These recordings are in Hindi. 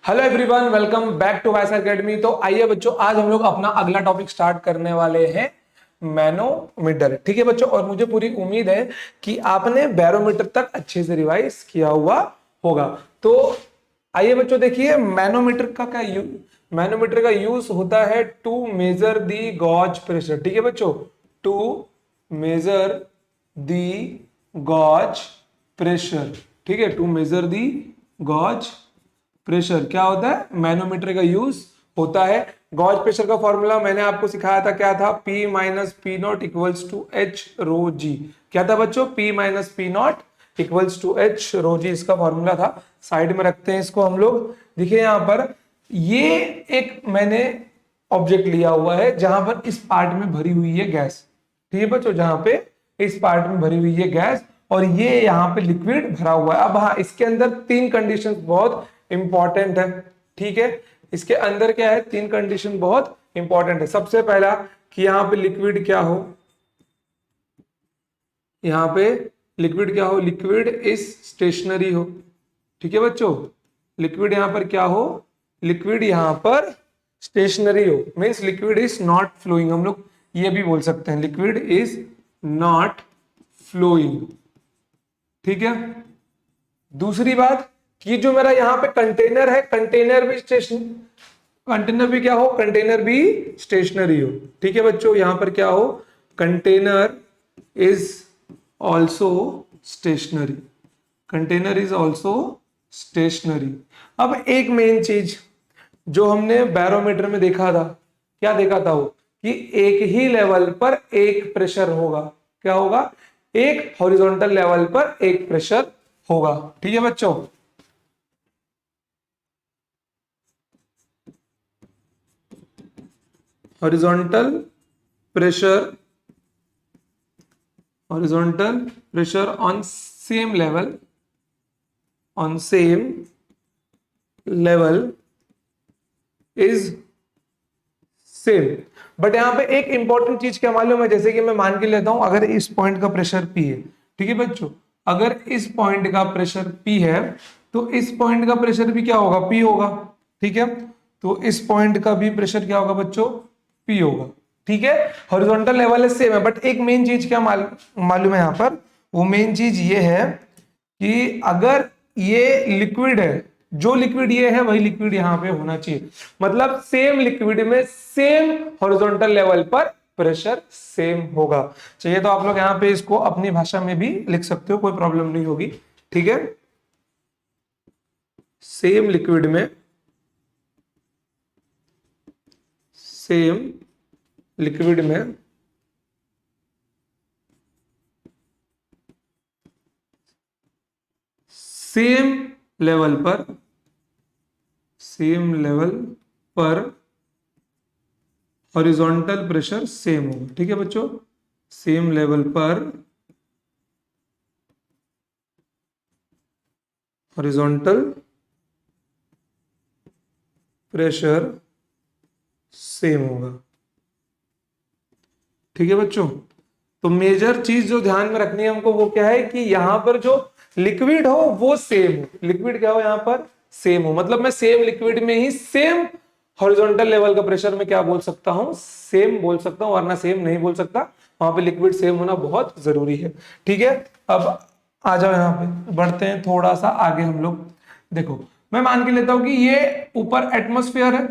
Hello everyone, welcome back to Vice Academy. तो आइए बच्चों, आज हम लोग अपना अगला टॉपिक स्टार्ट करने वाले हैं, मैनोमीटर। ठीक है बच्चों, और मुझे पूरी उम्मीद है कि आपने बैरोमीटर तक अच्छे से रिवाइज किया हुआ होगा। तो आइए बच्चों, देखिए मैनोमीटर का यूज होता है to measure the gauge pressure. ठीक है बच्चों, to measure the gauge pressure. ठीक है, to measure the gauge pressure क्या होता है, मैनोमीटर का यूज होता है। गॉज प्रेशर का फॉर्मूला मैंने आपको सिखाया था, क्या था? P minus P naught equals to H rho G. क्या था बच्चों? P minus P naught equals to H rho G, इसका फॉर्मूला था। साइड में रखते हैं इसको हम लोग। देखिए यहां पर ये एक मैंने ऑब्जेक्ट लिया हुआ है जहां पर इस पार्ट में भरी हुई है गैस। ठीक है बच्चों, जहां पे इस पार्ट में भरी हुई है गैस और ये यहाँ पे लिक्विड भरा हुआ है। अब हाँ, इसके अंदर तीन कंडीशंस बहुत इंपॉर्टेंट है। ठीक है, इसके अंदर क्या है, तीन कंडीशन बहुत इंपॉर्टेंट है। सबसे पहला कि यहाँ पे लिक्विड क्या हो, यहाँ पे लिक्विड क्या हो, लिक्विड इज स्टेशनरी हो। ठीक है बच्चों, लिक्विड यहाँ पर क्या हो, लिक्विड यहाँ पर स्टेशनरी हो, means liquid is not flowing. हम लोग ये भी बोल सकते हैं लिक्विड इज नॉट फ्लोइंग। ठीक है, दूसरी बात कि जो मेरा यहाँ पे कंटेनर है, कंटेनर भी क्या हो, कंटेनर भी स्टेशनरी हो। ठीक है बच्चों, यहां पर क्या हो, container is also stationary, container is also stationary. अब एक मेन चीज जो हमने बैरोमीटर में देखा था, क्या देखा था वो, कि एक ही लेवल पर एक प्रेशर होगा। क्या होगा? एक हॉरिजॉन्टल लेवल पर एक प्रेशर होगा। ठीक है बच्चों, horizontal pressure, horizontal pressure on same level, on same level is same. But यहां पे एक इंपॉर्टेंट चीज क्या मालूम है, जैसे कि मैं मान के लेता हूं अगर इस पॉइंट का प्रेशर P है। ठीक है बच्चों, अगर इस पॉइंट का प्रेशर P है तो इस पॉइंट का प्रेशर भी क्या होगा, P होगा। ठीक है, तो इस पॉइंट का भी प्रेशर क्या होगा बच्चों, P होगा। ठीक है, हॉरिजॉन्टल लेवल है सेम है, बट एक मेन चीज क्या मालूम है यहां पर, वो मेन चीज ये है कि अगर ये लिक्विड है, जो लिक्विड ये है वही लिक्विड यहां पे होना चाहिए। मतलब सेम लिक्विड में सेम हॉरिजॉन्टल लेवल पर प्रेशर सेम होगा। चाहिए तो आप लोग यहां पे इसको अपनी भाषा में भी लिख सकते हो, कोई प्रॉब्लम नहीं होगी। ठीक है, सेम लिक्विड में, सेम लिक्विड में सेम लेवल पर, सेम लेवल पर हॉरिजॉन्टल प्रेशर सेम होगा। ठीक है बच्चों, सेम लेवल पर हॉरिजॉन्टल प्रेशर सेम होगा। ठीक है बच्चों, तो मेजर चीज जो ध्यान में रखनी है हमको वो क्या है कि यहां पर जो लिक्विड हो वो सेम हो, लिक्विड क्या हो यहां पर, सेम हो। मतलब मैं सेम लिक्विड में ही सेम हॉरिजॉन्टल लेवल का प्रेशर में क्या बोल सकता हूं, सेम बोल सकता हूं, वरना सेम नहीं बोल सकता। वहां पे लिक्विड सेम होना बहुत जरूरी है। ठीक है, अब आ जाओ यहाँ पे, बढ़ते हैं थोड़ा सा आगे हम लोग। देखो मैं मान के लेता हूं कि ये ऊपर एटमॉस्फेयर है।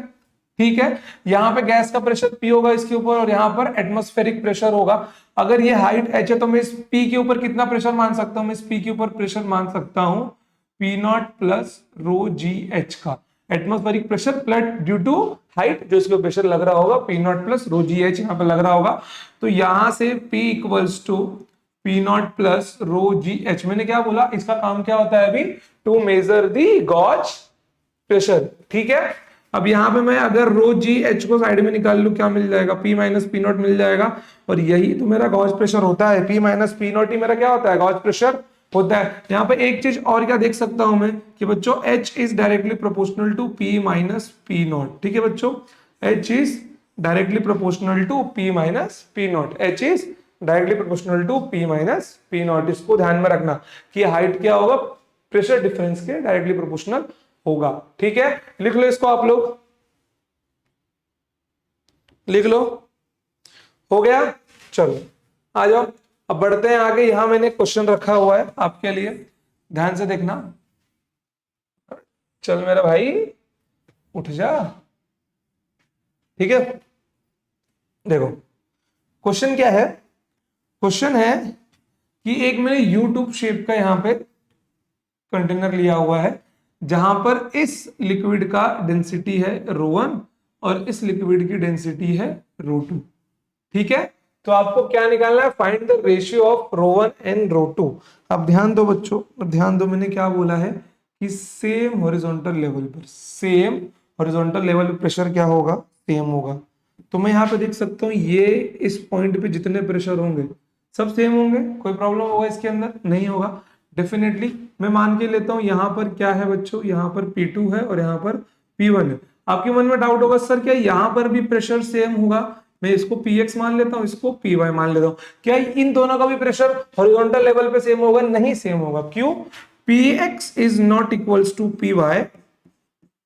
ठीक है, यहां पे गैस का प्रेशर P होगा इसके ऊपर, और यहां पर एटमॉस्फेरिक प्रेशर होगा। अगर ये हाइट h है तो मैं इस P के ऊपर कितना प्रेशर मान सकता हूं, मैं इस P के ऊपर प्रेशर मान सकता हूं P naught plus rho g h का। Atmospheric pressure plus due to height, जो इसको प्रेशर लग रहा होगा P naught plus rho g h यहाँ पे लग रहा होगा। तो यहां से P equals to P naught plus rho g h. मैंने क्या बोला, इसका काम क्या होता है अभी, to measure the gauge pressure. ठीक है, अब यहां पे मैं अगर रो जी एच को साइड में निकाल लू, क्या मिल जाएगा, P माइनस पी नॉट मिल जाएगा। और यही तो मेरा गॉज प्रेशर होता है, P माइनस पी नॉट ही मेरा क्या होता है, गॉज प्रेशर होता है। यहाँ पे एक चीज और क्या देख सकता हूं मैं कि बच्चों H is directly proportional to P minus P naught. ठीक है बच्चों, H is directly proportional to P minus P naught, H is directly proportional to P minus P naught. इसको ध्यान में रखना कि हाइट क्या होगा, प्रेशर डिफरेंस के डायरेक्टली प्रोपोर्शनल होगा। ठीक है, लिख लो इसको आप लोग, लिख लो, हो गया। चलो आ जाओ, अब बढ़ते हैं आगे। यहां मैंने क्वेश्चन रखा हुआ है आपके लिए, ध्यान से देखना। चल मेरा भाई उठ जा, ठीक है। देखो क्वेश्चन क्या है, क्वेश्चन है कि एक मैंने यूट्यूब शेप का यहां पे कंटेनर लिया हुआ है, जहां पर इस लिक्विड का डेंसिटी है ρ1 और इस लिक्विड की डेंसिटी है ρ2। ठीक है, तो आपको क्या निकालना है, find the ratio of ρ1 and ρ2। अब ध्यान दो बच्चों, ध्यान दो, मैंने क्या बोला है कि सेम हॉरिजॉन्टल लेवल पर, सेम हॉरिजॉन्टल लेवल पर प्रेशर क्या होगा, सेम होगा। तो मैं यहाँ पे देख सकता हूँ ये इस पॉइंट पे जितने प्रेशर होंगे सब सेम होंगे, कोई प्रॉब्लम होगा इसके अंदर, नहीं होगा डेफिनेटली। मैं मान के लेता हूं यहाँ पर क्या है बच्चों, यहाँ पर P2 है और यहाँ पर P1 है। आपके मन में डाउट होगा सर क्या यहाँ पर भी प्रेशर सेम होगा, मैं इसको Px मान लेता हूँ, इसको Py मान लेता हूँ, क्या इन दोनों का भी प्रेशर हॉरिजॉन्टल लेवल पे सेम होगा, नहीं सेम होगा। क्यों, Px is not equals to Py,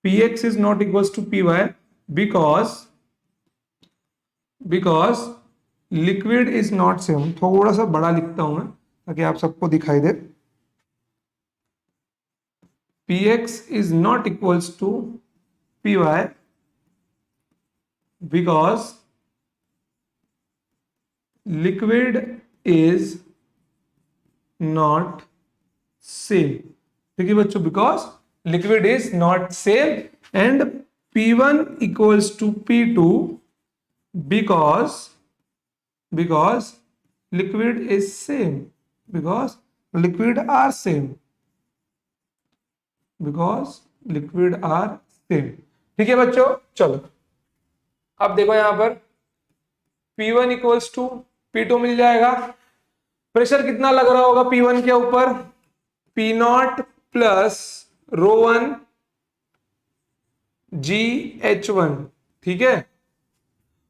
Px is not equals to Py because liquid is not same. थोड़ा सा बड़ा लिखता हूं मैं ताकि आप सबको दिखाई दे। Px is not equals to Py because liquid is not same। ठीक है बच्चों, because liquid is not same and P1 equals to P2 because liquid is same, because liquid are same, because liquid are same. ठीक है बच्चों, चलो अब देखो यहां पर P1 इक्वल्स टू P2 मिल जाएगा। प्रेशर कितना लग रहा होगा P1 के ऊपर, P0 प्लस ρ1 GH1। ठीक है,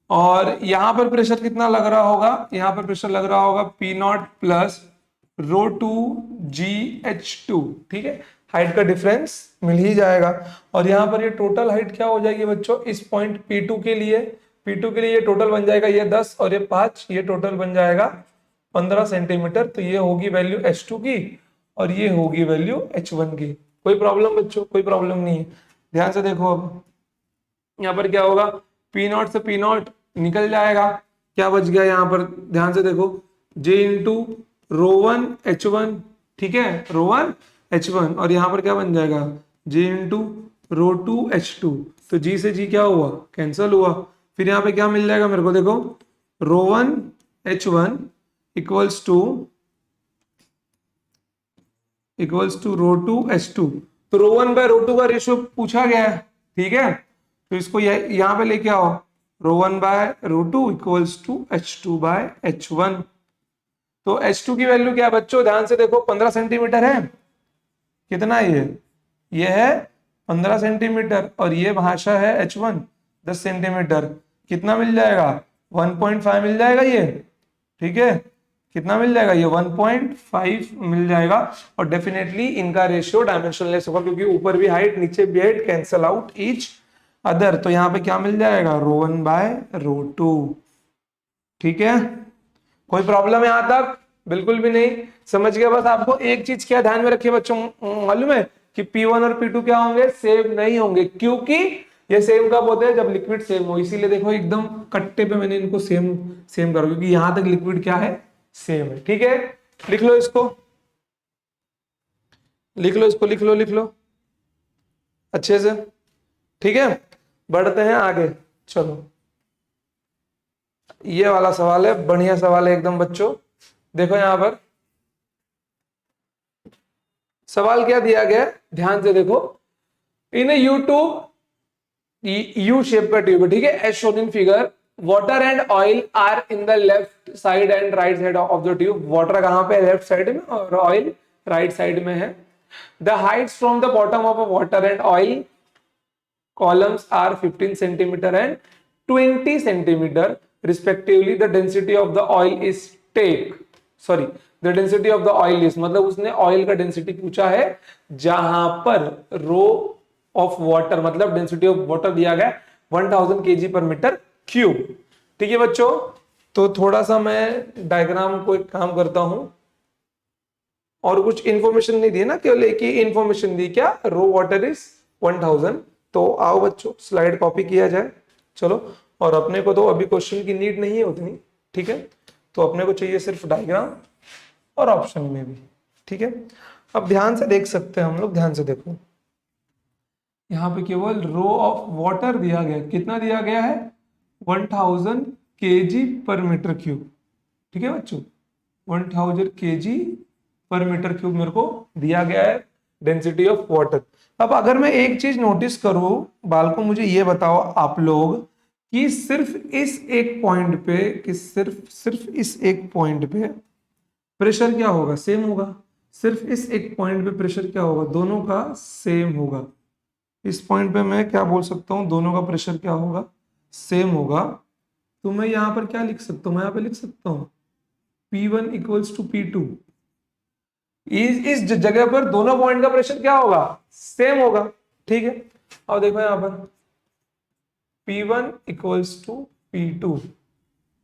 और यहां पर प्रेशर कितना लग रहा होगा, यहां पर प्रेशर लग रहा होगा P0 प्लस ρ2 GH2। ठीक है, हाइट का डिफरेंस मिल ही जाएगा। और यहाँ पर ये टोटल हाइट क्या हो जाएगी बच्चों, इस पॉइंट P2 के लिए, P2 के लिए ये टोटल बन जाएगा ये 10 और ये 5, ये टोटल बन जाएगा 15 सेंटीमीटर। तो ये होगी वैल्यू H2 की और ये होगी वैल्यू H1 की। कोई प्रॉब्लम बच्चों, कोई प्रॉब्लम नहीं है। ध्यान से देखो, अब यहाँ पर क्या होगा, P0 से P0 निकल जाएगा, क्या बच गया यहाँ पर, ध्यान से देखो, J इंटू ρ1 H1। ठीक है, ρ1 H1 और यहाँ पर क्या बन जाएगा, J इंटू ρ2 H2। तो G से G क्या हुआ, कैंसल हुआ। फिर यहाँ पे क्या मिल जाएगा मेरे को, देखो ρ1 H1 इक्वल्स टू ρ2 H2। तो ρ1 बाय ρ2 का रेशियो पूछा गया है। ठीक है, तो इसको यहाँ पे लेके आओ, ρ1 bye ρ2 equals to H2 bye H1। तो H2 की वैल्यू क्या है बच्चों, ध्यान से देखो, 15 सेंटीमीटर है। कितना है ये है 15 सेंटीमीटर और ये भाषा है H1 10 सेंटीमीटर। कितना मिल जाएगा, 1.5 मिल जाएगा ये। ठीक है, कितना मिल जाएगा, ये 1.5 मिल जाएगा। और डेफिनेटली इनका रेशियो डायमेंशनलेस होगा क्योंकि ऊपर भी हाइट नीचे भी height, cancel out each other. तो यहाँ पे क्या मिल जाएगा, ρ1 बाय ρ2। ठीक है, कोई प्रॉब्लम है यहां तक, बिल्कुल भी नहीं, समझ गया। बस आपको एक चीज क्या ध्यान में रखिए बच्चों, मालूम है कि P1 और P2 क्या होंगे, सेम नहीं होंगे, क्योंकि ये सेम कब होते हैं, जब लिक्विड सेम हो। इसीलिए देखो एकदम कट्टे पे मैंने इनको सेम सेम करो, क्योंकि यहां तक लिक्विड क्या है, सेम है। ठीक है, लिख लो इसको, लिख लो इसको, लिख लो, लिख लो अच्छे से। ठीक है, बढ़ते हैं आगे। चलो ये वाला सवाल है, बढ़िया सवाल है एकदम बच्चों। देखो यहां पर सवाल क्या दिया गया, ध्यान से देखो। इन यूट्यूब यू शेप का ट्यूब है, ठीक है, as shown in figure, water and oil are in the left side and right side of the tube. Water कहां पे, लेफ्ट साइड में, और ऑयल राइट साइड में है। The Heights from the bottom of a water and oil columns are 15 centimeter and 20 centimeter respectively. The density of the oil is the density of the oil is, मतलब उसने ऑयल का डेंसिटी पूछा है जहां पर रो ऑफ वाटर, मतलब डेंसिटी ऑफ वाटर दिया गया 1000 kg पर मीटर क्यूब। ठीक है बच्चों, तो थोड़ा सा मैं डायग्राम को एक काम करता हूं, और कुछ इंफॉर्मेशन नहीं दी ना, केवल एक ही इंफॉर्मेशन दी, क्या रो वाटर इज 1000। तो आओ बच्चों स्लाइड कॉपी किया जाए, चलो। और अपने को तो अभी क्वेश्चन की नीड नहीं है उतनी, ठीक है, तो अपने को चाहिए सिर्फ डायग्राम और ऑप्शन में भी, ठीक है। अब ध्यान से देख सकते हैं हम लोग, ध्यान से देखो, यहाँ पे केवल रो ऑफ वाटर दिया गया, कितना दिया गया है 1000 kg पर मीटर क्यूब। ठीक है बच्चों, 1000 kg पर मीटर क्यूब मेरे को दिया गया है डेंसिटी ऑफ वाटर। अब अगर मैं एक चीज नोटिस करूं बालको, मुझे ये बताओ आप लोग कि सिर्फ इस एक पॉइंट पे, कि सिर्फ इस एक पॉइंट पे प्रेशर क्या होगा, सेम होगा। सिर्फ इस एक पॉइंट पे प्रेशर क्या होगा, दोनों का सेम होगा। इस पॉइंट पे मैं क्या बोल सकता हूँ, दोनों का प्रेशर क्या होगा, सेम होगा। तो मैं यहाँ पर क्या लिख सकता हूँ, मैं यहाँ पे लिख सकता हूँ P1 इक्वल्स टू P2। इस जगह पर दोनों पॉइंट का प्रेशर क्या होगा, सेम होगा। ठीक है, अब देखो यहाँ पर P1 इक्वल्स टू P2।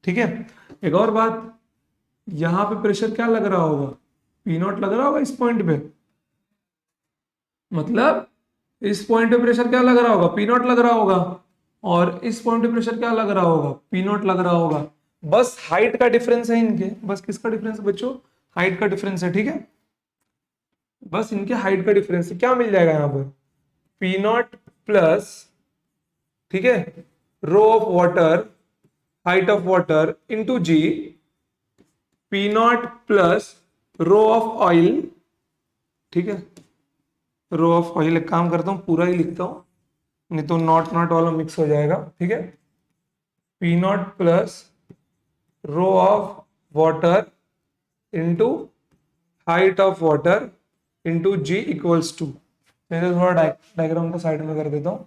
ठीक है, एक और बात, यहां पे प्रेशर क्या लग रहा होगा, P0 लग रहा होगा इस पॉइंट पे, मतलब इस पॉइंट पे प्रेशर क्या लग रहा होगा, P0 लग रहा होगा, और इस पॉइंट पे प्रेशर क्या लग रहा होगा, P0 लग रहा होगा। बस हाइट का डिफरेंस है इनके, बस किसका डिफरेंस है बच्चों, हाइट का डिफरेंस है। ठीक है, बस इनके हाइट का डिफरेंस है, क्या मिल जाएगा यहाँ पर P0 प्लस, ठीक है, rho of water, height of water into g, P0 plus rho of oil. ठीक है, रो ऑफ ऑयल, एक काम करता हूं पूरा ही लिखता हूं, नहीं तो नॉट नॉट वाला मिक्स हो जाएगा। ठीक है, P0 plus rho of water into height of water into g equals to, थोड़ा डायग्राम को साइड में कर देता हूं।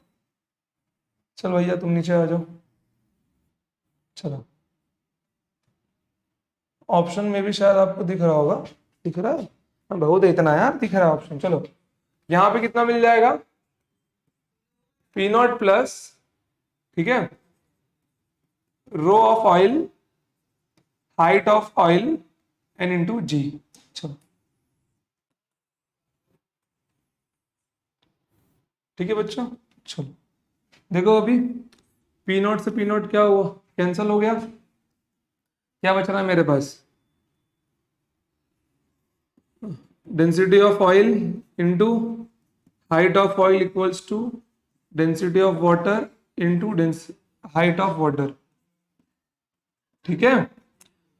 चलो भैया तुम नीचे आ जाओ, चलो ऑप्शन में भी शायद आपको दिख रहा होगा, दिख रहा है, हाँ, बहुत है इतना यार, दिख रहा है ऑप्शन। चलो यहां पे कितना मिल जाएगा, P0 प्लस, ठीक है, rho of oil, height of oil and into g. चलो ठीक है बच्चों, चलो देखो अभी P0 से P0 क्या हुआ, कैंसिल हो गया, क्या बच रहा है मेरे पास, density of oil into height of oil equals to density of water into height of water. ठीक है,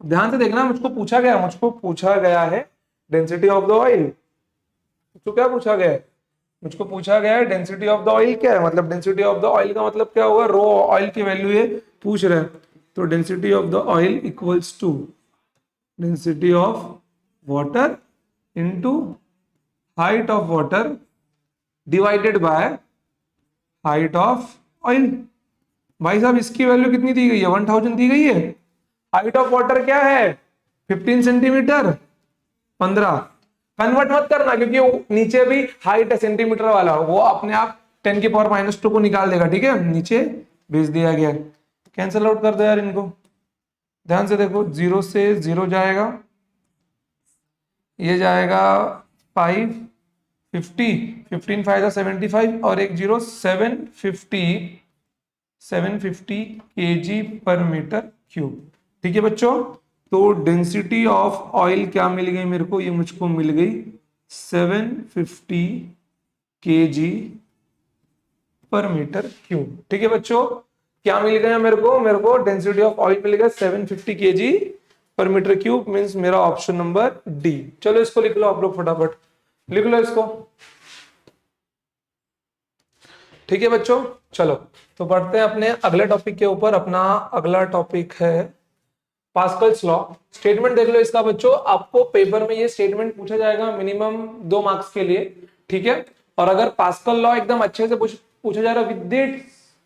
ध्यान से देखना, मुझको पूछा गया है डेंसिटी ऑफ द ऑयल। तो क्या पूछा गया है, मुझको पूछा गया है डेंसिटी ऑफ द ऑयल क्या है, मतलब डेंसिटी ऑफ द ऑयल का मतलब क्या होगा, रो ऑयल की वैल्यू ये पूछ रहे हैं। तो density of the oil equals to density of water into height of water divided by height of oil. भाई साहब इसकी वैल्यू कितनी दी गई है, 1000 दी गई है। हाइट ऑफ वाटर क्या है 15 सेंटीमीटर, 15। कन्वर्ट मत करना क्योंकि वो नीचे भी हाइट है सेंटीमीटर वाला, वो अपने आप 10 की पावर -2 को निकाल देगा। ठीक है, नीचे भेज दिया गया, कैंसिल आउट कर दो यार इनको। ध्यान से देखो, 0 से 0 जाएगा, ये जाएगा 5, 50, 15 5 75 और एक 0, 750 kg पर मीटर क्यूब। ठीक है बच्चों, तो डेंसिटी ऑफ ऑयल क्या मिल गई मेरे को, ये मुझको मिल गई 750 kg पर मीटर क्यूब। ठीक है बच्चों, क्या मिल गया मेरे को डेंसिटी ऑफ ऑयल मिल गया 750 kg पर मीटर क्यूब, मींस मेरा ऑप्शन नंबर डी। चलो इसको लिख लो आप लोग, फटाफट लिख लो इसको। ठीक है बच्चों, चलो तो बढ़ते हैं अपने अगले टॉपिक के ऊपर। अपना अगला टॉपिक है पास्कल्स लॉ। स्टेटमेंट देख लो इसका बच्चों, आपको पेपर में ये स्टेटमेंट पूछा जाएगा मिनिमम 2 मार्क्स के लिए। ठीक है, और अगर पास्कल लॉ एकदम अच्छे से पूछा जा रहा है विद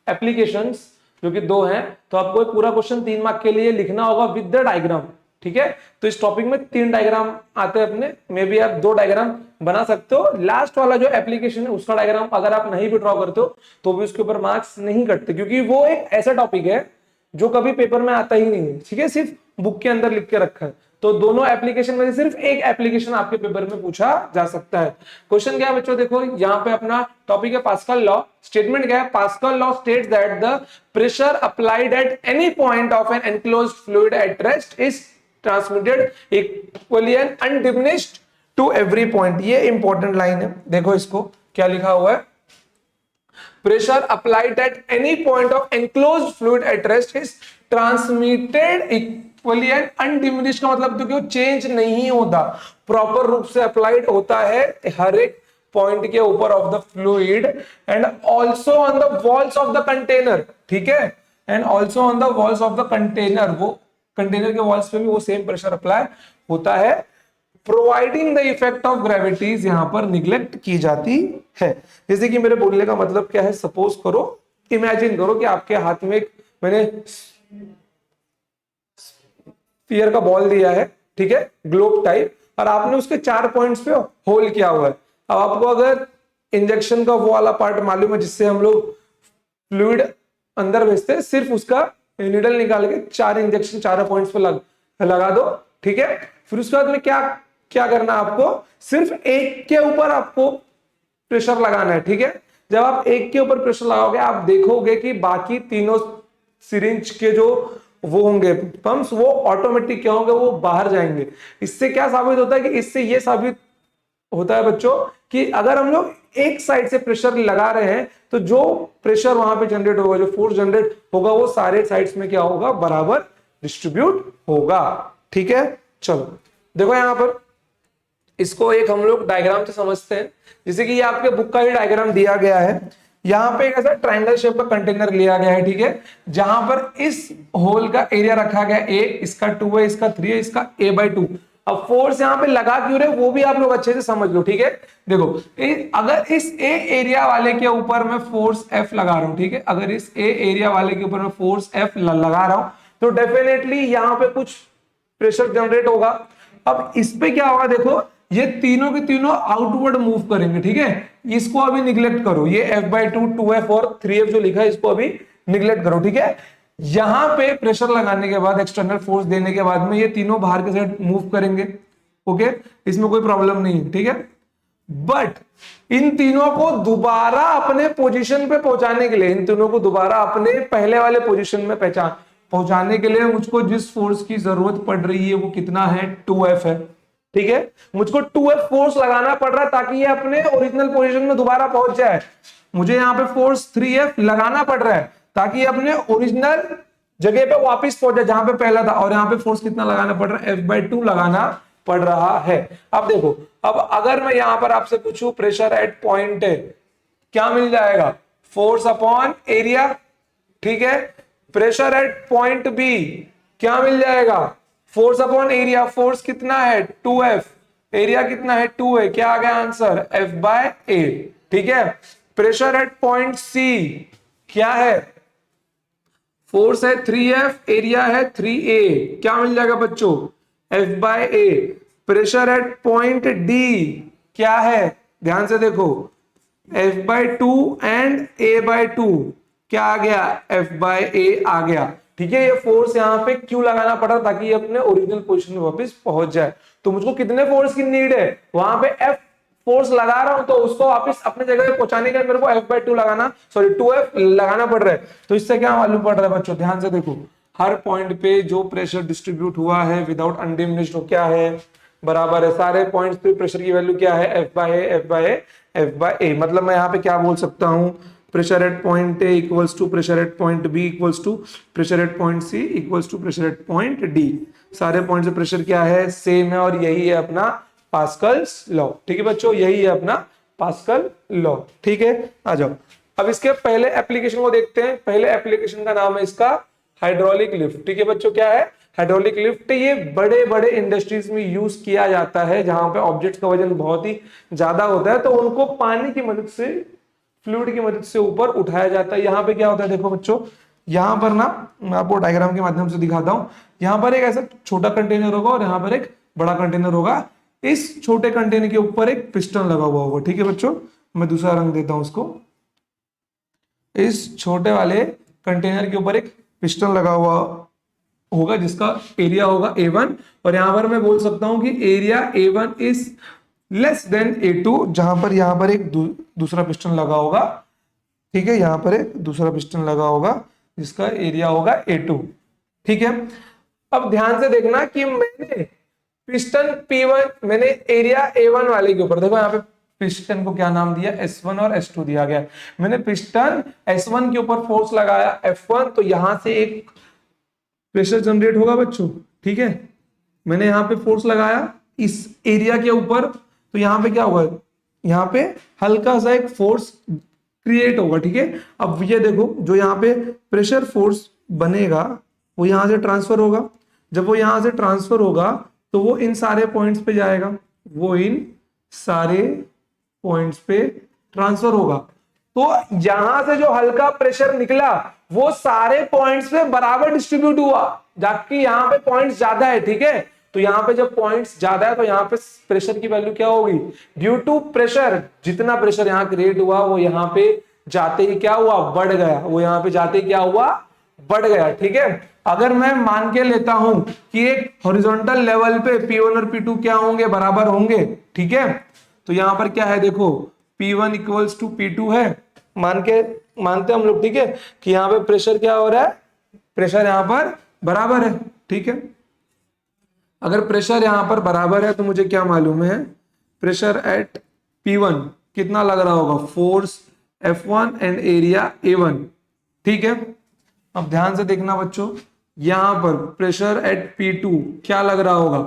एप्लीकेशंस जो कि 2 हैं, तो आपको पूरा क्वेश्चन 3 मार्क के लिए लिखना होगा विद द डायग्राम। ठीक है। तो इस टॉपिक में 3 डायग्राम आते हैं अपने, मे बी आप 2 डायग्राम बना सकते हो। लास्ट वाला जो एप्लीकेशन है उसका डायग्राम अगर आप नहीं भी ड्रॉ करते हो तो भी उसके ऊपर मार्क्स नहीं कटते, क्योंकि वो एक ऐसा टॉपिक है जो कभी पेपर में आता ही नहीं है, ठीक है, सिर्फ बुक के अंदर लिख के रखा है। तो दोनों एप्लीकेशन में से सिर्फ एक एप्लीकेशन आपके पेपर में पूछा जा सकता है। क्वेश्चन क्या है बच्चों, देखो यहाँ पे अपना टॉपिक है पास्कल लॉ। स्टेटमेंट क्या है, Pascal law states that the pressure applied at any point of an enclosed fluid at rest is transmitted equally and undiminished to every point. ये इंपॉर्टेंट लाइन है, देखो इसको क्या लिखा हुआ है, pressure applied at any point of enclosed fluid at rest is transmitted equally and undiminished। का मतलब तो कि वो चेंज नहीं होता, प्रॉपर रूप से अप्लाइड होता है हर एक पॉइंट के ऊपर of the fluid and also on the walls of the container, ठीक है, and also on the walls of the container, वो कंटेनर के वॉल्स पे भी वो सेम प्रेशर अप्लाई होता है। Providing the effect of gravities यहां पर निग्लेक्ट की जाती है। जैसे कि मेरे बोलने का मतलब क्या है, सपोज करो, इमेजिन करो कि आपके हाथ में एक मैंने स्फीयर का बॉल दिया है, ठीक है, ग्लोब टाइप, और आपने उसके 4 पॉइंट्स पे होल किया हुआ है। अब आपको अगर इंजेक्शन का वो वाला पार्ट मालूम है जिससे हम लोग फ्लूइड अंदर भेजते हैं, सिर्फ उसका नीडल निकाल के 4 इंजेक्शन 4 पॉइंट्स पे लगा दो, ठीक है। फिर उसके बाद में क्या करना है आपको, सिर्फ एक के ऊपर आपको प्रेशर लगाना है, ठीक है। जब आप एक के ऊपर प्रेशर लगाओगे आप देखोगे कि बाकी तीनों सिरिंज के जो वो होंगे पंप्स, वो ऑटोमेटिक क्या होंगे, वो बाहर जाएंगे। इससे क्या साबित होता है कि इससे ये साबित होता है बच्चों कि अगर हम लोग एक साइड से प्रेशर लगा रहे हैं तो जो प्रेशर वहां पे जनरेट होगा, जो फोर्स जनरेट होगा, वो सारे साइड्स में क्या होगा, बराबर डिस्ट्रीब्यूट होगा, ठीक है। चलो देखो यहां पर इसको एक हम लोग डायग्राम से समझते हैं। जैसे कि ये आपके बुक का ही डायग्राम दिया गया है, यहाँ पे एक ऐसा ट्रायंगल शेप का कंटेनर लिया गया है, ठीक है, जहां पर इस होल का एरिया रखा गया ए, इसका 2 है, इसका 3 है, इसका a/2। अब फोर्स यहाँ पे लगा क्यों रहे वो भी आप लोग अच्छे से समझ लो, ठीक है। देखो अगर इस ए एरिया वाले के ऊपर मैं फोर्स F लगा रहा हूं, ठीक है, अगर इस ए एरिया वाले के ऊपर मैं फोर्स F लगा रहा हूं तो डेफिनेटली यहाँ पे कुछ प्रेशर जनरेट होगा। अब इस पे क्या होगा, देखो ये तीनों के तीनों आउटवर्ड मूव करेंगे, ठीक है। इसको अभी निगलेक्ट करो, ये F/2 2F और 3F जो लिखा है इसको अभी निगलेक्ट करो, ठीक है। यहां पे प्रेशर लगाने के बाद, एक्सटर्नल फोर्स देने के बाद में ये तीनों बाहर के साइड मूव करेंगे, ओके, इसमें कोई प्रॉब्लम नहीं है, ठीक है। बट इन तीनों को दोबारा अपने पोजीशन पे पहुंचाने के लिए, इन तीनों को दोबारा अपने पहले वाले पोजीशन में पहुंचाने के लिए मुझको जिस फोर्स की जरूरत पड़ रही है वो कितना है, 2F है, ठीक है। मुझको 2F फोर्स लगाना पड़ रहा है ताकि ये अपने ओरिजिनल पोजीशन में दोबारा पहुंच जाए। मुझे यहाँ पे फोर्स 3F लगाना पड़ रहा है ताकि ये अपने ओरिजिनल जगह पे वापस पहुंच जाए जहां पे पहला था। और यहाँ पे फोर्स कितना लगाना पड़ रहा है, F/2 लगाना पड़ रहा है। अब देखो, अब अगर मैं यहां पर आपसे पूछूं प्रेशर एट पॉइंट ए, क्या मिल जाएगा, फोर्स अपॉन एरिया, ठीक है। प्रेशर एट पॉइंट बी क्या मिल जाएगा, फोर्स अपॉन एरिया। फोर्स कितना है 2F, एरिया कितना है 2 है, क्या आ गया आंसर, F/A, ठीक है। प्रेशर एट पॉइंट सी क्या है, फोर्स है 3F, एरिया है 3A, क्या मिल जाएगा बच्चों, F/A। Pressure at point D क्या है, ध्यान से देखो, F/2 एंड A/2, क्या आ गया, F/A आ गया, ठीक है। ये फोर्स यहाँ पे क्यों लगाना पड़ा, ताकि ये अपने ओरिजिनल पोजीशन में वापस पहुंच जाए। तो मुझको कितने फोर्स की नीड है, वहां पे F फोर्स लगा रहा हूं तो उसको वापस अपने जगह पे पहुंचाने के लिए मेरे को F/2 लगाना, सॉरी 2F लगाना पड़ रहा है। तो इससे क्या मालूम पड़ रहा है बच्चों, ध्यान से देखो, हर पॉइंट पे जो प्रेशर डिस्ट्रीब्यूट हुआ है विदाउट अनडिमिनिश्ड क्या है, बराबर है, सारे पॉइंट्स पे प्रेशर की वैल्यू क्या है, F/A, F/A, F/A। मतलब मैं यहाँ पे क्या बोल सकता हूँ, pressure at point A equals to pressure at point B equals to pressure at point C equals to pressure at point D. सारे पॉइंट से प्रेशर क्या है, सेम है, और यही है अपना पास्कल्स लॉ, ठीक है बच्चों, यही है अपना पास्कल लॉ, ठीक है। आ जाओ अब इसके पहले एप्लीकेशन को देखते हैं। पहले एप्लीकेशन का नाम है इसका हाइड्रोलिक लिफ्ट, ठीक है बच्चों, क्या है हाइड्रोलिक लिफ्ट। ये बड़े बड़े इंडस्ट्रीज में यूज किया जाता है जहां पे ऑब्जेक्ट्स का वजन बहुत ही ज्यादा होता है, तो उनको पानी की मदद से, फ्लूइड की मदद से ऊपर उठाया जाता है। यहाँ पे क्या होता है, देखो बच्चों, यहाँ पर ना मैं आपको डायग्राम के माध्यम से दिखाता हूँ। यहाँ पर एक ऐसा छोटा कंटेनर होगा और यहाँ पर एक बड़ा कंटेनर होगा। इस छोटे कंटेनर के ऊपर एक पिस्टन लगा हुआ होगा, ठीक है बच्चों। मैं दूसरा रंग देता हूं उसको। इस छोटे वाले कंटेनर के ऊपर एक पिस्टन लगा हुआ होगा जिसका एरिया होगा A1, और यहां पर मैं बोल सकता हूं कि area A1 is less than A2, जहां पर यहां पर एक दूसरा पिस्टन लगा होगा, ठीक है। यहां पर एक दूसरा पिस्टन लगा होगा जिसका एरिया होगा A2, ठीक है। अब ध्यान से देखना कि मैंने पिस्टन P1, मैंने एरिया A1 वाले के ऊपर, देखो यहाँ पे पिस्टन को क्या नाम दिया, S1 और S2 दिया गया। मैंने पिस्टन S1 के ऊपर फोर्स लगाया F1, तो यहां से एक प्रेशर जनरेट होगा बच्चों, ठीक है। मैंने यहाँ पे फोर्स लगाया इस एरिया के ऊपर, तो यहाँ पे क्या होगा, यहाँ पे हल्का सा एक फोर्स क्रिएट होगा, ठीक है। अब ये देखो जो यहाँ पे प्रेशर फोर्स बनेगा वो यहां से ट्रांसफर होगा। जब वो यहां से ट्रांसफर होगा तो वो इन सारे पॉइंट्स पे जाएगा, वो इन सारे पॉइंट्स पे ट्रांसफर होगा। तो यहां से जो हल्का प्रेशर निकला वो सारे पॉइंट्स पे बराबर डिस्ट्रीब्यूट हुआ, जबकि यहाँ पे पॉइंट्स ज्यादा है, ठीक है। तो यहाँ पे जब पॉइंट्स ज्यादा है तो यहाँ पे प्रेशर की वैल्यू क्या होगी, ड्यू टू प्रेशर, जितना प्रेशर यहाँ क्रिएट हुआ वो यहाँ पे जाते ही क्या हुआ, बढ़ गया। वो यहाँ पे जाते ही क्या हुआ, बढ़ गया, ठीक है। अगर मैं मान के लेता हूं कि एक हॉरिजॉन्टल लेवल पे P1 और P2 क्या होंगे, बराबर होंगे, ठीक है। तो यहां पर क्या है, देखो P1 इक्वल्स टू P2 है, मानते हम लोग, ठीक है, कि यहाँ पे प्रेशर क्या हो रहा है, प्रेशर यहाँ पर बराबर है, ठीक है। अगर प्रेशर यहाँ पर बराबर है तो मुझे क्या मालूम है, प्रेशर एट P1 कितना लग रहा होगा, force F1 and area A1, ठीक है। अब ध्यान से देखना बच्चों, यहां पर प्रेशर एट P2 क्या लग रहा होगा,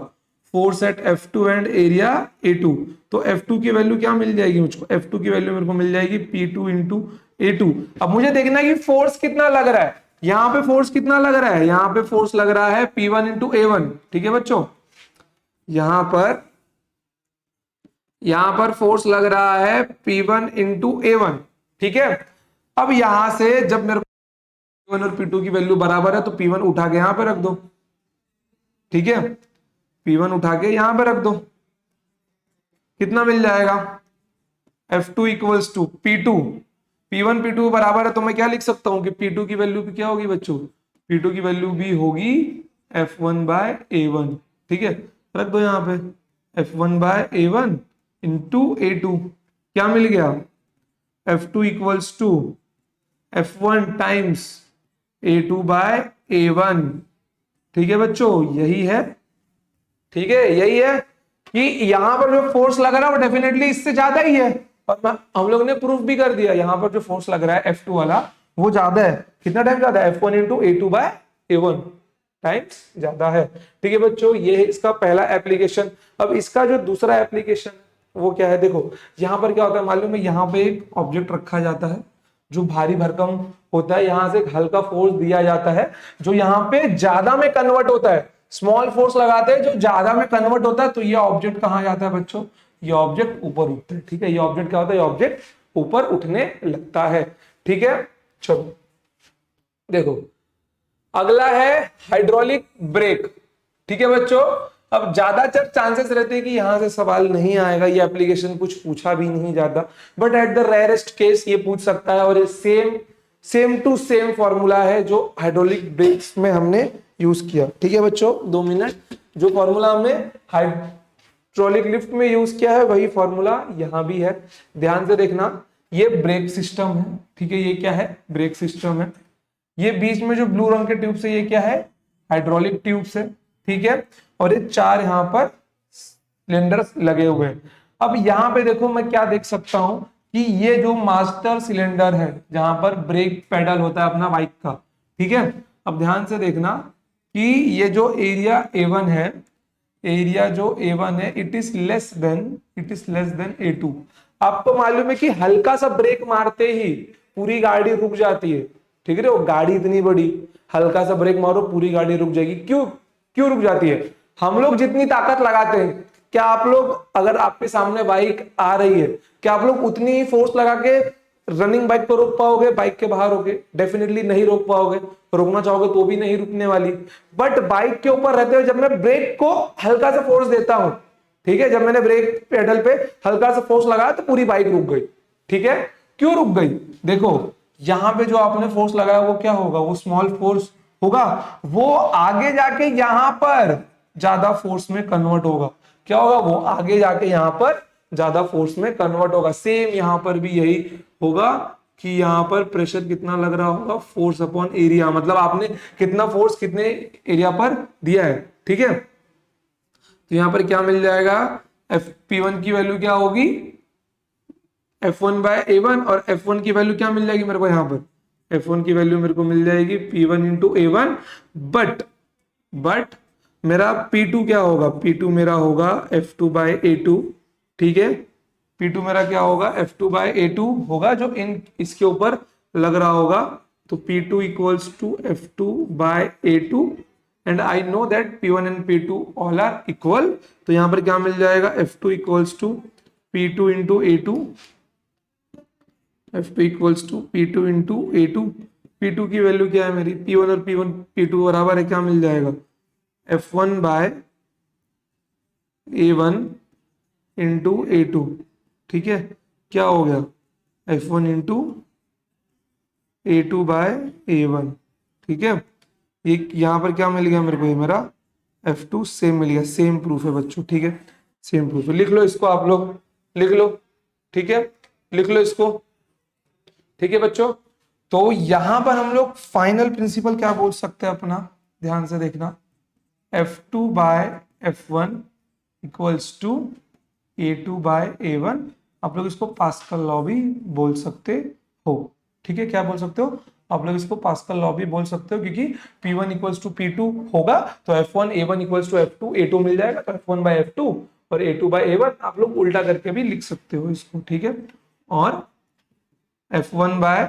force at F2 and area A2। तो F2 की वैल्यू क्या मिल जाएगी मुझको, F2 की वैल्यू मेरे को मिल जाएगी P2 इंटू A2। अब मुझे देखना है कि फोर्स कितना लग रहा है, यहां पे फोर्स कितना लग रहा है, यहां पे फोर्स लग रहा है P1 इंटू A1, ठीक है बच्चों। यहां पर फोर्स लग रहा है P1 इंटू A1, ठीक है। अब यहां से जब मेरे को P1 और P2 की वैल्यू बराबर है तो P1 उठा के यहां पे रख दो, ठीक है। P1 उठा के यहां पे रख दो, कितना मिल जाएगा, F2 equals to P2, P1 P2 बराबर है, तो मैं क्या लिख सकता हूं कि P2 की वैल्यू भी क्या होगी बच्चों, P2 की वैल्यू भी होगी F1 बाय A1, ठीक है। रख दो यहां पे F1 bye A1 into A2, क्या मिल गया, F2 equals to F1 times A2 bye A1, ठीक है बच्चों, यही है, ठीक है, यही है कि यहां पर जो फोर्स लग रहा है वो डेफिनेटली इससे ज्यादा ही है, और हम लोग ने प्रूफ भी कर दिया, यहां पर जो फोर्स लग रहा है F2 वाला वो ज्यादा है, कितना टाइम ज्यादा है, F1 into A2 bye A1 times ज्यादा है, ठीक है बच्चों। ये है इसका पहला एप्लीकेशन। अब इसका जो दूसरा एप्लीकेशन वो क्या है, देखो यहां पर क्या होता है मालूम है, यहां पे एक ऑब्जेक्ट रखा जाता है जो भारी भरकम होता है, यहां से एक हल्का फोर्स दिया जाता है जो यहाँ पे ज्यादा में कन्वर्ट होता है, स्मॉल फोर्स लगाते हैं जो ज्यादा में कन्वर्ट होता है, तो ये ऑब्जेक्ट कहां जाता है बच्चों, ये ऑब्जेक्ट ऊपर उठता है, ठीक है। ये ऑब्जेक्ट क्या होता है, ये ऑब्जेक्ट ऊपर उठने लगता है, ठीक है। चलो देखो अगला है हाइड्रोलिक ब्रेक, ठीक है बच्चों। अब ज्यादातर चांसेस रहते हैं कि यहां से सवाल नहीं आएगा, ये एप्लीकेशन कुछ पूछा भी नहीं जाता, but at the rarest case ये पूछ सकता है, और ये सेम टू सेम फॉर्मूला है जो हाइड्रोलिक ब्रेक्स में हमने यूज किया, ठीक है बच्चों। 2 मिनट, जो फॉर्मूला हमने हाइड्रोलिक लिफ्ट में यूज किया है वही फॉर्मूला यहां भी है, ध्यान से देखना। ये ब्रेक सिस्टम है, ठीक है, ये क्या है, ब्रेक सिस्टम है। ये बीच में जो ब्लू रंग के ट्यूब से, ये क्या है, हाइड्रोलिक ट्यूब से, ठीक है। और ये 4 यहां पर सिलेंडर्स लगे हुए हैं। अब यहां पे देखो मैं क्या देख सकता हूं कि ये जो मास्टर सिलेंडर है जहां पर ब्रेक पेडल होता है अपना बाइक का, ठीक है। अब ध्यान से देखना कि ये जो एरिया A1 है, एरिया जो A1 है, it is less than A2। आपको मालूम है कि हल्का सा ब्रेक मारते ही पूरी गाड़ी रुक जाती है, ठीक है। वो गाड़ी इतनी बड़ी, हल्का सा ब्रेक मारो पूरी गाड़ी रुक जाएगी, क्यों रुक जाती है, हम लोग जितनी ताकत लगाते हैं, क्या आप लोग, अगर आपके सामने बाइक आ रही है, क्या आप लोग उतनी ही फोर्स लगा के रनिंग बाइक को रोक पाओगे बाइक के बाहर होगे? डेफिनेटली नहीं रोक पाओगे। रोकना चाहोगे तो भी नहीं रुकने वाली। बट बाइक के ऊपर रहते हुए जब मैं ब्रेक को हल्का सा फोर्स देता हूं, ठीक है, जब मैंने ब्रेक पेडल पे हल्का सा फोर्स लगाया तो पूरी बाइक रुक गई। ठीक है, क्यों रुक गई? देखो यहां पे जो आपने फोर्स लगाया वो क्या होगा? वो स्मॉल फोर्स होगा, वो आगे जाके यहां पर ज्यादा फोर्स में कन्वर्ट होगा। क्या होगा? वो आगे जाके यहां पर ज्यादा फोर्स में कन्वर्ट होगा। सेम यहां पर भी यही होगा कि यहां पर प्रेशर कितना लग रहा होगा? फोर्स अपॉन एरिया, मतलब आपने कितना फोर्स कितने एरिया पर दिया है। ठीक है, तो यहां पर क्या मिल जाएगा? एफ P1 की वैल्यू क्या होगी? F1 बाय A1, और F1 की वैल्यू क्या मिल जाएगी मेरे को? यहां पर F1 की वैल्यू मेरे को मिल जाएगी P1 इंटू A1। बट मेरा P2 क्या होगा? P2 मेरा होगा F2 बाय A2। ठीक है, P2 मेरा क्या होगा? F2 बाय A2 होगा, जो इन इसके ऊपर लग रहा होगा। तो P2 equals to F2 by A2, and I know that P1 and P2 all are equal. तो यहां पर क्या मिल जाएगा? F2 equals to P2 into A2, F2 equals to P2 into A2। P2 की वैल्यू क्या है मेरी? P1 और P2 बराबर है, क्या मिल जाएगा? F1 bye A1 into A2। ठीक है, क्या हो गया? F1 into A2 bye A1। ठीक है, ये यहां पर क्या मिल गया मेरे को? ये मेरा F2 सेम मिल गया। सेम प्रूफ है बच्चों, ठीक है, सेम प्रूफ है। लिख लो इसको, आप लोग लिख लो। ठीक है, लिख लो इसको। ठीक है बच्चों, तो यहां पर हम लोग फाइनल प्रिंसिपल क्या बोल सकते हैं अपना? ध्यान से देखना, F2 bye F1 equals to A2 bye A1। आप लोग इसको पास्कल लॉ भी बोल सकते हो। ठीक है, क्या बोल सकते हो? आप लोग इसको पास्कल लॉ भी बोल सकते हो, क्योंकि P1 इक्वल्स टू P2 होगा तो F1 A1 equals to F2 A2 मिल जाएगा, तो F1 बाय F2 और A2 बाय A1 आप लोग उल्टा करके भी लिख सकते हो इसको। ठीक है, और F1 bye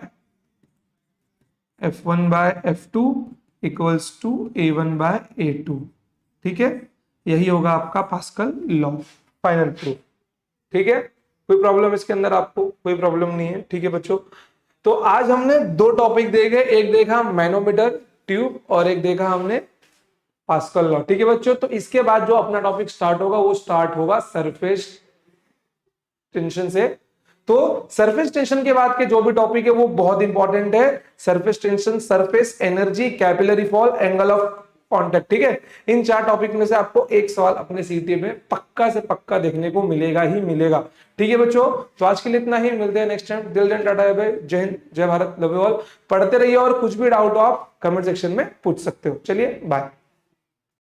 F2 equals to A1 bye A2। ठीक है, यही होगा आपका पास्कल लॉ, फाइनल प्रूफ। ठीक है, कोई प्रॉब्लम इसके अंदर? आपको कोई प्रॉब्लम नहीं है? ठीक है बच्चों, तो आज हमने दो टॉपिक देखे, एक देखा मैनोमीटर ट्यूब और एक देखा हमने पास्कल लॉ। ठीक है बच्चों, तो इसके बाद जो अपना टॉपिक स्टार्ट होगा वो स्टार्ट होगा सरफेस टेंशन से। तो सरफेस टेंशन के बाद के जो भी टॉपिक है वो बहुत इंपॉर्टेंट है। Surface tension, surface energy, capillary fall, angle of contact. ठीक है, इन चार टॉपिक में से आपको एक सवाल अपने सीटी में पक्का से पक्का देखने को मिलेगा ही मिलेगा। ठीक है बच्चों, तो आज के लिए इतना ही, मिलते हैं नेक्स्ट टाइम। दिल दिन टाटा, बाय, जय हिंद, जय भारत, लव यू ऑल। पढ़ते रहिए और कुछ भी डाउट हो आप कमेंट सेक्शन में पूछ सकते हो। चलिए बाय।